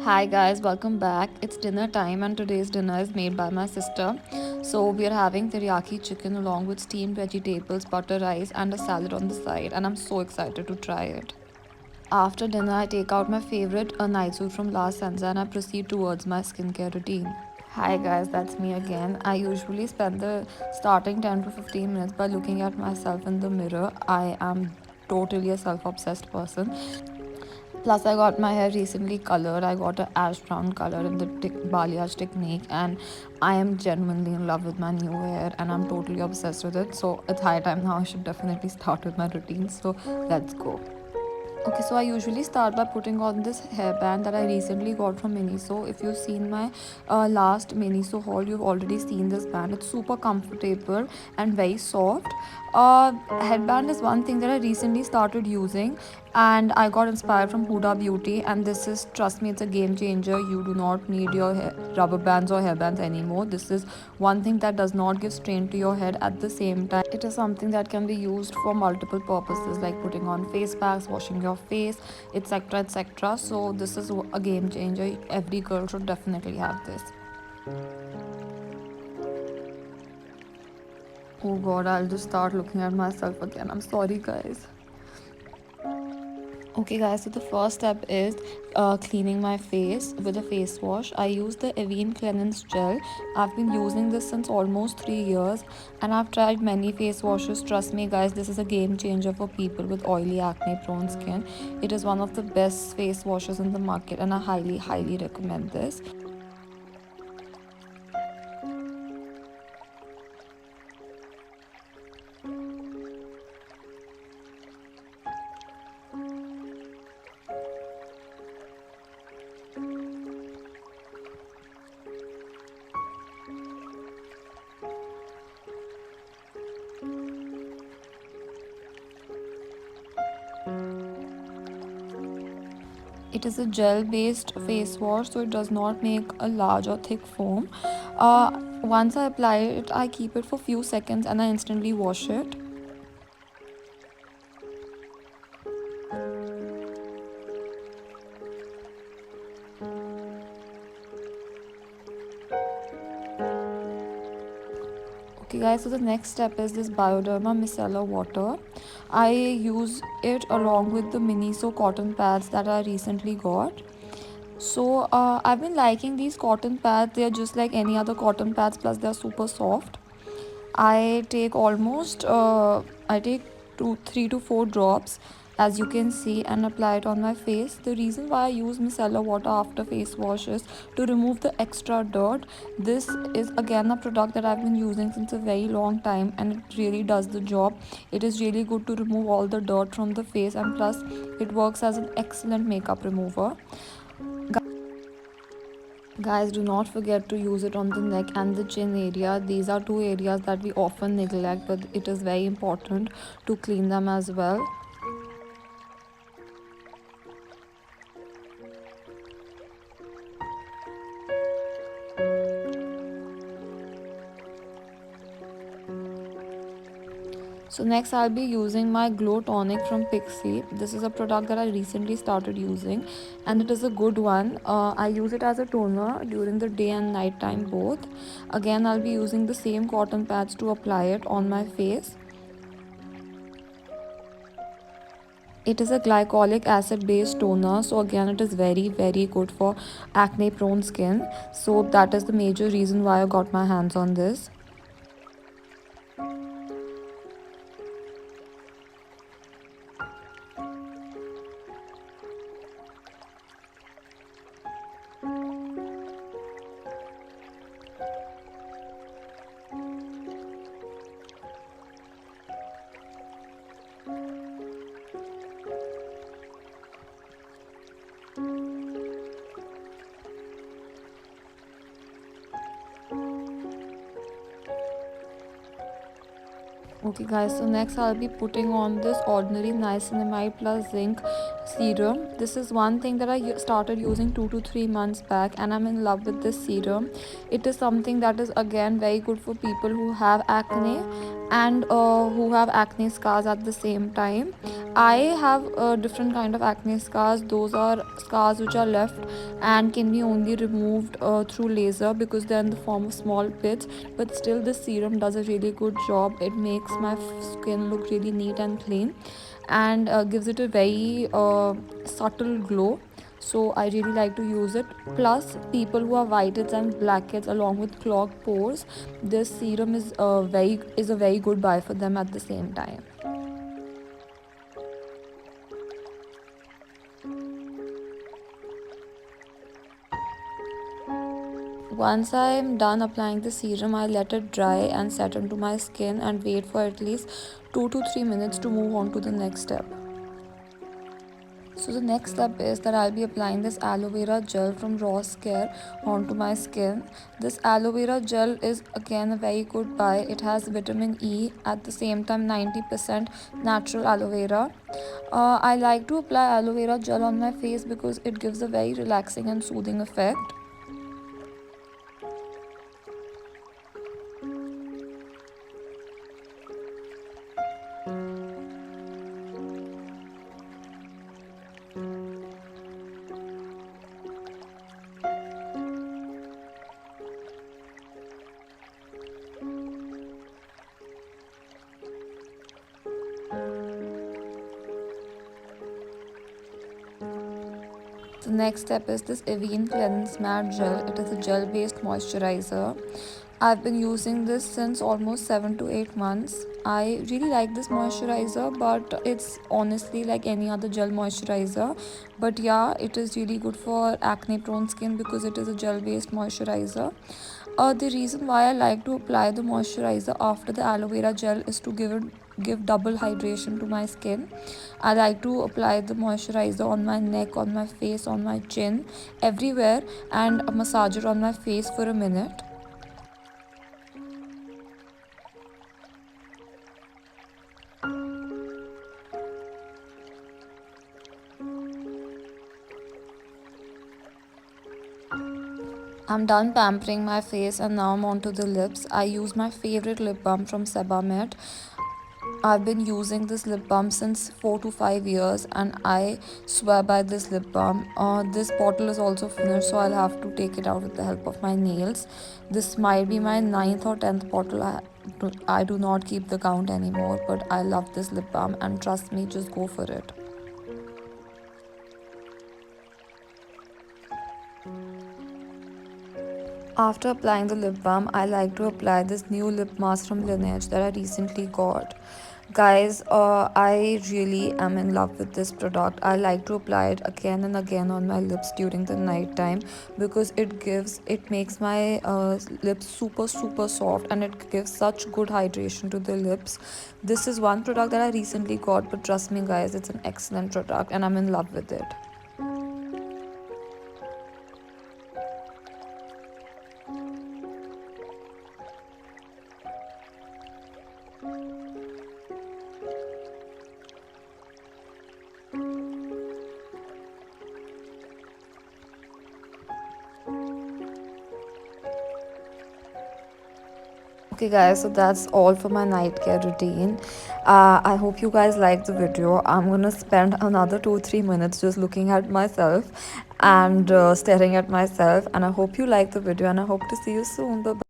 Hi guys, welcome back. It's dinner time and today's dinner is made by my sister. So we are having teriyaki chicken along with steamed vegetables, butter rice and a salad on the side and I'm so excited to try it. After dinner, I take out my favorite a night suit from La Senza and I proceed towards my skincare routine. Hi guys, that's me again. I usually spend the starting 10 to 15 minutes by looking at myself in the mirror. I am totally a self-obsessed person. Plus, I got my hair recently colored. I got a ash brown color in the balayage technique, and I am genuinely in love with my new hair, and I'm totally obsessed with it. So it's high time now. I should definitely start with my routine. So let's go. Okay, so I usually start by putting on this hairband that I recently got from Miniso. If you've seen my last Miniso haul, you've already seen this band. It's super comfortable and very soft. Headband is one thing that I recently started using, and I got inspired from Huda Beauty. And this is, trust me, it's a game changer. You do not need your rubber bands or hairbands anymore. This is one thing that does not give strain to your head. At the same time, it is something that can be used for multiple purposes like putting on face packs, washing your face, etc, etc. So this is a game changer. Every girl should definitely have this. Oh god, I'll just start looking at myself again. I'm sorry guys. Okay guys, so the first step is cleaning my face with a face wash. I use the Avene Cleanse Gel. I've been using this since almost 3 years and I've tried many face washes. Trust me guys, this is a game changer for people with oily acne prone skin. It is one of the best face washes in the market and I highly recommend this. It is a gel based face wash, so it does not make a large or thick foam. Once I apply it, I keep it for few seconds and I instantly wash it. Okay guys, so the next step is this Bioderma Micellar water. I use it along with the Miniso cotton pads that I recently got. So I've been liking these cotton pads. They're just like any other cotton pads, plus they're super soft. I take almost I take 3 to 4 drops, as you can see, and apply it on my face. The reason why I use micellar water after face wash is to remove the extra dirt. This is again a product that I've been using since a very long time and it really does the job. It is really good to remove all the dirt from the face, and plus it works as an excellent makeup remover. Guys, do not forget to use it on the neck and the chin area. These are two areas that we often neglect, but it is very important to clean them as well. So next I'll be using my Glow Tonic from Pixi. This is a product that I recently started using and it is a good one. I use it as a toner during the day and night time both. Again, I'll be using the same cotton pads to apply it on my face. It is a glycolic acid based toner, so again it is very good for acne prone skin. So that is the major reason why I got my hands on this. Okay guys, so next I'll be putting on this Ordinary Niacinamide plus Zinc serum. This is one thing that I started using 2 to 3 months back and I'm in love with this serum. It is something that is again very good for people who have acne and who have acne scars at the same time. I have a different kind of acne scars. Those are scars which are left and can be only removed through laser because they're in the form of small pits. But still, this serum does a really good job. It makes my skin look really neat and clean, and gives it a very subtle glow. So I really like to use it. Plus, people who have whiteheads and blackheads along with clogged pores, this serum is a very good buy for them at the same time. Once I'm done applying the serum, I let it dry and set into my skin and wait for at least 2 to 3 minutes to move on to the next step. So the next step is that I'll be applying this aloe vera gel from Ross Care onto my skin. This aloe vera gel is again a very good buy. It has vitamin E, at the same time 90% natural aloe vera. I like to apply aloe vera gel on my face because it gives a very relaxing and soothing effect. The next step is this Evian Cleanse Matte Gel. It is a gel-based moisturizer. I've been using this since almost 7 to 8 months. I really like this moisturizer, but it's honestly like any other gel moisturizer. But yeah, it is really good for acne prone skin because it is a gel based moisturizer. The reason why I like to apply the moisturizer after the aloe vera gel is to give double hydration to my skin. I like to apply the moisturizer on my neck, on my face, on my chin, everywhere, and massage it on my face for a minute. I'm done pampering my face and now I'm on to the lips. I use my favorite lip balm from Sebamed. I've been using this lip balm since 4 to 5 years and I swear by this lip balm. This bottle is also finished, so I'll have to take it out with the help of my nails. This might be my ninth or 10th bottle. I do not keep the count anymore, but I love this lip balm and trust me, just go for it. After applying the lip balm, I like to apply this new lip mask from Lineage that I recently got. Guys, I really am in love with this product. I like to apply it again and again on my lips during the night time because it makes my lips super soft and it gives such good hydration to the lips. This is one product that I recently got, but trust me guys, it's an excellent product and I'm in love with it. Okay guys, so that's all for my night care routine. I hope you guys liked the video. I'm gonna spend another 2-3 minutes just looking at myself and staring at myself, and I hope you like the video and I hope to see you soon. Bye bye.